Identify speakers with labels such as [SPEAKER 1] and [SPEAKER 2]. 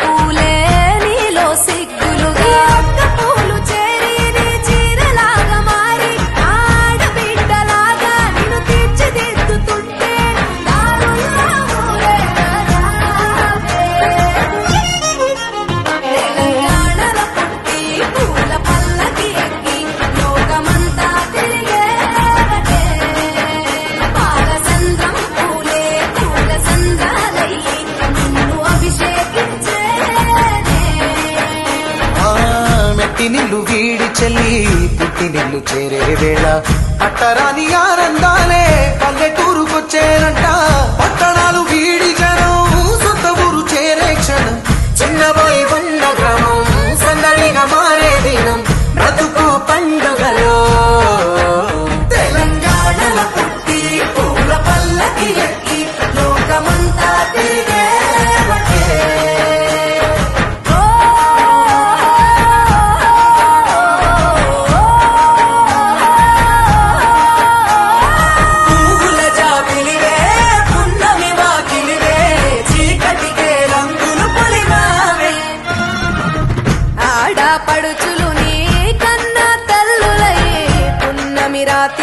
[SPEAKER 1] పూలే నీలో సిగ్గులుగా అక్క పూలు చేరి నీ చీరలాగా మారి ఆడబిడ్డలాగా నిన్ను తీర్చిదిద్దుతుంటే దారుల్లో తెలంగాణలో పుట్టి పూల పల్లకి ఎక్కి లోకమంతా తిరిగేవటే పాలసంద్రం పూలే పూల సంద్రాలయ్యి నిన్ను అభిషేకించేనే
[SPEAKER 2] మెట్టి నిల్లు వీడి చెల్లి పుట్టి నిల్లు చేరే వేళ పట్టరాని ఆనందాలే పల్లెటూరుకొచ్చేనంట పట్టణాలు వీడి జనం సొంత ఊరు చేరే క్షణం చిన్నబోయి ఉన్న గ్రామం సందడిగా మారే దినం బ్రతుకు పండుగలో
[SPEAKER 1] తెలంగాణలో పుట్టి పూల పల్లకి ఎక్కి లోకమంతా తిరిగేవటే పువ్వుల జాబిలివే పున్నమి వాకిలివే చీకటికే రంగులు పొలిమావే ఆడపడుచులు నీ కన్నా తల్లులయ్యే పున్నమి రాత్రి